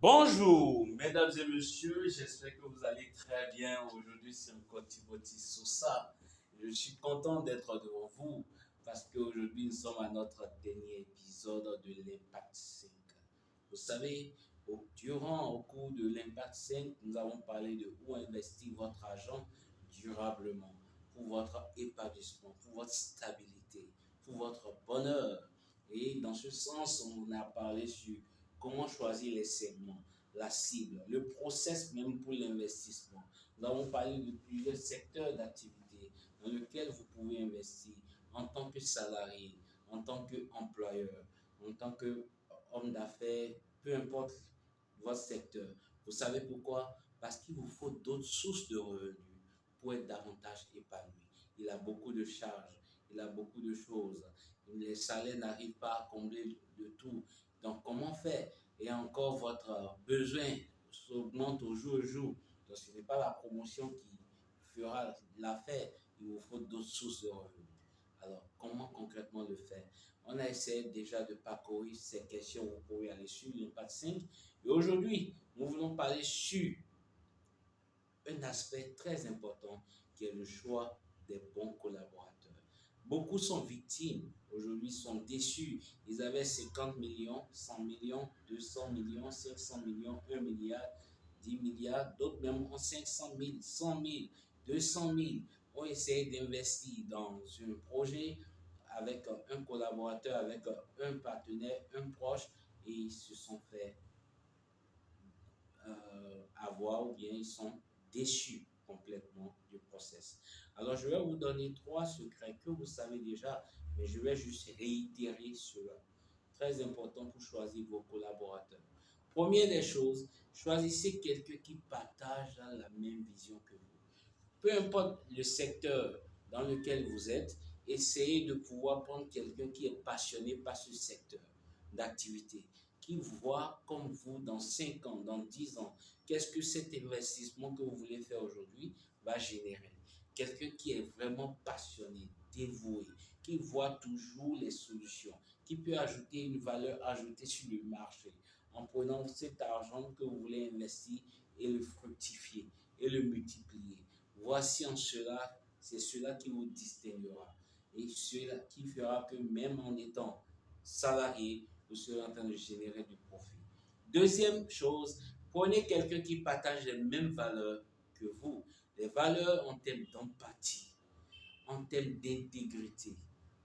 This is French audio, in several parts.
Bonjour, mesdames et messieurs, j'espère que vous allez très bien. Aujourd'hui, c'est encore Timothy Sosa. Je suis content d'être devant vous parce qu'aujourd'hui, nous sommes à notre dernier épisode de l'Impact 5. Vous savez, au cours de l'Impact 5, nous avons parlé de où investir votre argent durablement pour votre épanouissement, pour votre stabilité, pour votre bonheur. Et dans ce sens, on a parlé sur comment choisir les segments, la cible, le process même pour l'investissement. Nous avons parlé de plusieurs secteurs d'activité dans lesquels vous pouvez investir en tant que salarié, en tant qu'employeur, en tant qu'homme d'affaires, peu importe votre secteur. Vous savez pourquoi? Parce qu'il vous faut d'autres sources de revenus pour être davantage épanoui. Il a beaucoup de charges, il a beaucoup de choses. Les salaires n'arrivent pas à combler de tout. Donc, comment faire? Et encore, votre besoin s'augmente au jour le jour. Donc, ce n'est pas la promotion qui fera l'affaire. Il vous faut d'autres sources de revenus. Alors, comment concrètement le faire? On a essayé déjà de parcourir ces questions. Vous pouvez aller sur l'Impact 5. Et aujourd'hui, nous voulons parler sur un aspect très important qui est le choix des bons collaborateurs. Beaucoup sont victimes, aujourd'hui sont déçus. Ils avaient 50 millions, 100 millions, 200 millions, 500 millions, 1 milliard, 10 milliards. D'autres même ont 500 000, 100 000, 200 000, ont essayé d'investir dans un projet avec un collaborateur, avec un partenaire, un proche, et ils se sont fait avoir ou bien ils sont déçus complètement du process. Alors, je vais vous donner 3 secrets que vous savez déjà, mais je vais juste réitérer cela. Très important pour choisir vos collaborateurs. Première des choses, choisissez quelqu'un qui partage la même vision que vous. Peu importe le secteur dans lequel vous êtes, essayez de pouvoir prendre quelqu'un qui est passionné par ce secteur d'activité, qui voit comme vous dans 5 ans, dans 10 ans, qu'est-ce que cet investissement que vous voulez faire aujourd'hui va générer. Quelqu'un qui est vraiment passionné, dévoué, qui voit toujours les solutions, qui peut ajouter une valeur ajoutée sur le marché en prenant cet argent que vous voulez investir et le fructifier et le multiplier. Voici en cela, c'est cela qui vous distinguera et cela qui fera que même en étant salarié, vous serez en train de générer du profit. Deuxième chose, prenez quelqu'un qui partage les mêmes valeurs que vous. Les valeurs en termes d'empathie, en termes d'intégrité,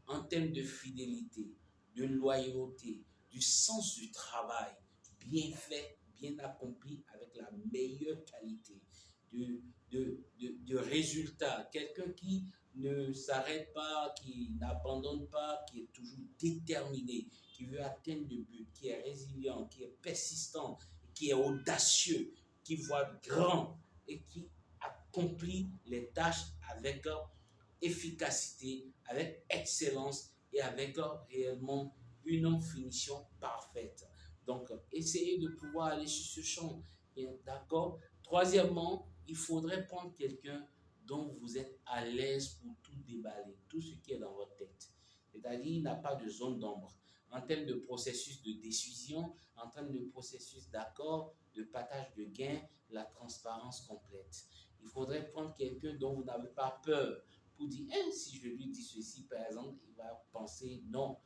en termes de fidélité, de loyauté, du sens du travail, bien fait, bien accompli, avec la meilleure qualité, de résultats. Quelqu'un qui ne s'arrête pas, qui n'abandonne pas, qui est toujours déterminé, qui veut atteindre le but, qui est résilient, qui est persistant, qui est audacieux, qui voit grand et qui accomplit les tâches avec efficacité, avec excellence et avec réellement une finition parfaite. Donc, essayez de pouvoir aller sur ce champ. D'accord? Troisièmement, il faudrait prendre quelqu'un dont vous êtes à l'aise pour tout déballer, tout ce qui est dans votre tête. C'est-à-dire, il n'a pas de zone d'ombre. En termes de processus de décision, en termes de processus d'accord, de partage de gains, la transparence complète. Il faudrait prendre quelqu'un dont vous n'avez pas peur pour dire, si je lui dis ceci, par exemple, il va penser non.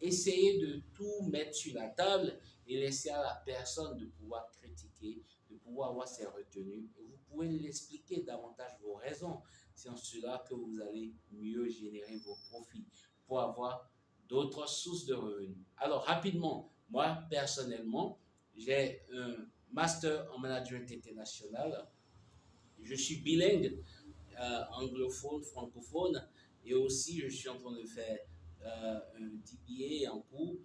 Essayez de tout mettre sur la table et laisser à la personne de pouvoir critiquer, de pouvoir avoir ses retenues. Et vous pouvez l'expliquer davantage vos raisons. C'est en cela que vous allez mieux générer vos profits pour avoir d'autres sources de revenus. Alors, rapidement, moi, personnellement, j'ai un master en management international. Je suis bilingue, anglophone, francophone, et aussi je suis en train de faire un DBA en cours.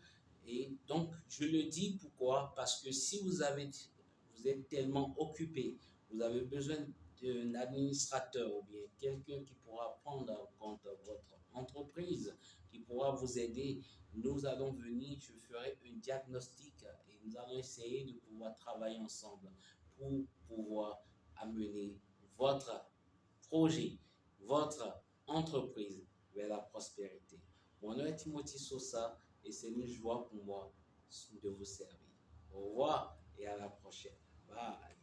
Et donc, je le dis pourquoi? Parce que si vous êtes tellement occupé, vous avez besoin d'un administrateur ou bien quelqu'un qui pourra prendre en compte votre entreprise, qui pourra vous aider. Nous allons venir, je ferai un diagnostic et nous allons essayer de pouvoir travailler ensemble pour pouvoir amener votre projet, votre entreprise vers la prospérité. Mon nom est Timothy Sosa et c'est une joie pour moi de vous servir. Au revoir et à la prochaine. prochaine. Bye.